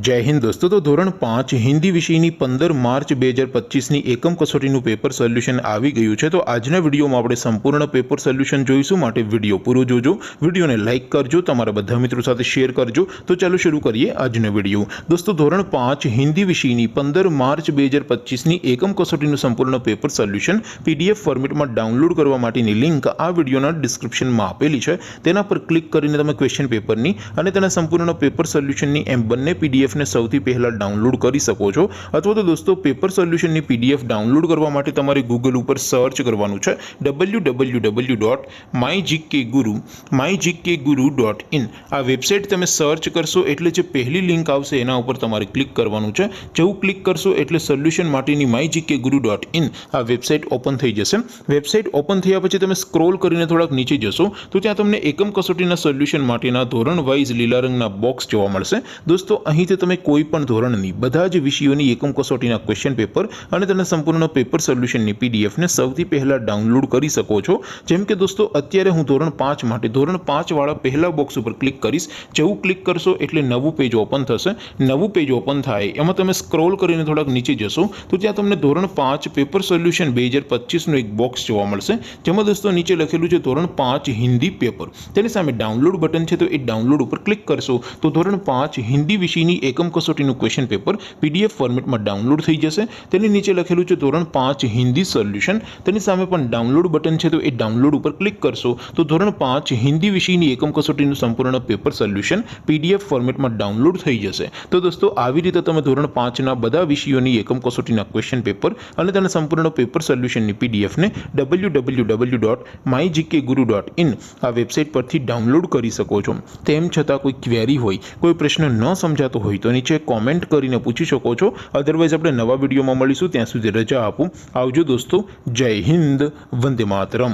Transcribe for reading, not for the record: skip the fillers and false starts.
जय हिंद दोस्तों। तो धोरण 5 हिंदी विषयની 15 માર્ચ 2025ની એકમ કસોટીનું પેપર સોલ્યુશન આવી ગયું છે। તો આજના વિડીયોમાં આપણે સંપૂર્ણ પેપર સોલ્યુશન જોઈશું, માટે વિડીયો પૂરો જોજો, વિડીયોને લાઇક કરજો, તમારા બધા મિત્રો સાથે શેર કરજો। તો ચાલો શરૂ કરીએ આજનો વિડીયો। દોસ્તો ધોરણ 5 હિન્દી વિષયની 15 માર્ચ 2025ની એકમ કસોટીનું સંપૂર્ણ પેપર સોલ્યુશન પીડીએફ ફોર્મેટમાં ડાઉનલોડ કરવા માટેની લિંક આ વિડીયોના ડિસ્ક્રિપ્શનમાં આપેલી છે। તેના પર ક્લિક કરીને તમે ક્વેશ્ચન પેપરની અને તેના સંપૂર્ણ પેપર સોલ્યુશનની એમ બંને પીડીએફ ने સૌથી પહેલા ડાઉનલોડ કરી શકો છો। અથવા તો દોસ્તો પેપર સોલ્યુશનની પીડીએફ ડાઉનલોડ કરવા માટે તમારે ગૂગલ ઉપર સર્ચ કરવાનું છે www.mygkguru.in। આ વેબસાઇટ તમે સર્ચ કરશો એટલે જે પહેલી લિંક આવશે એના ઉપર તમારે ક્લિક કરવાનું છે। જેવું ક્લિક કરશો એટલે સોલ્યુશન માટેની mygkguru.in આ વેબસાઇટ ઓપન થઈ જશે। વેબસાઇટ ઓપન થયા પછી તમે સ્ક્રોલ કરીને થોડાક નીચે જશો તો ત્યાં તમને એકમ કસોટીના સોલ્યુશન માટેના ધોરણ વાઇઝ લીલા રંગના બોક્સ જોવા મળશે। દોસ્તો અહીં તમે કોઈ પણ ધોરણની બધા જ વિષયોની એકમ કસોટીના ક્વેશ્ચન પેપર અને તેના સંપૂર્ણ પેપર સોલ્યુશનની પીડીએફ ને સૌથી પહેલા ડાઉનલોડ કરી શકો છો। જેમ કે દોસ્તો અત્યારે હું ધોરણ 5 માટે ધોરણ 5 વાળા પહેલા બોક્સ ઉપર ક્લિક કરીશ। જેવું ક્લિક કરશો એટલે નવું પેજ ઓપન થશે। નવું પેજ ઓપન થાય એમાં તમે સ્ક્રોલ કરીને થોડાક નીચે જશો તો ત્યાં તમને ધોરણ 5 પેપર સોલ્યુશન 2025નું એક બોક્સ જોવા મળશે, જેમાં દોસ્તો નીચે લખેલું છે ધોરણ 5 હિન્દી પેપર। તેની સામે ડાઉનલોડ બટન છે, તો એ ડાઉનલોડ ઉપર ક્લિક કરશો તો ધોરણ 5 હિન્દી વિષયની એકમ કસોટીનું ક્વેશ્ચન પેપર પીડીએફ ફોર્મેટમાં ડાઉનલોડ થઈ જશે। તેની નીચે લખેલું છે ધોરણ 5 હિન્દી સોલ્યુશન, તેની સામે પણ ડાઉનલોડ બટન છે, તો એ ડાઉનલોડ ઉપર ક્લિક કરશો તો ધોરણ 5 હિન્દી વિષયની એકમ કસોટીનું સંપૂર્ણ પેપર સોલ્યુશન પીડીએફ ફોર્મેટમાં ડાઉનલોડ થઈ જશે। તો દોસ્તો આવી રીતે તમે ધોરણ 5ના બધા વિષયોની એકમ કસોટીના ક્વેશ્ચન પેપર અને તેના સંપૂર્ણ પેપર સોલ્યુશનની પીડીએફને www.mygkguru.in આ વેબસાઇટ પરથી ડાઉનલોડ કરી શકો છો। તેમ છતાં કોઈ ક્વેરી હોય, કોઈ પ્રશ્ન ન સમજાતો હોય તો નીચે કોમેન્ટ કરીને પૂછી શકો છો। અધરવાઇઝ આપણે નવા વિડીયોમાં મળીશું, ત્યાં સુધી રજા આપું। આવજો દોસ્તો, જય હિન્દ, વંદે માતરમ।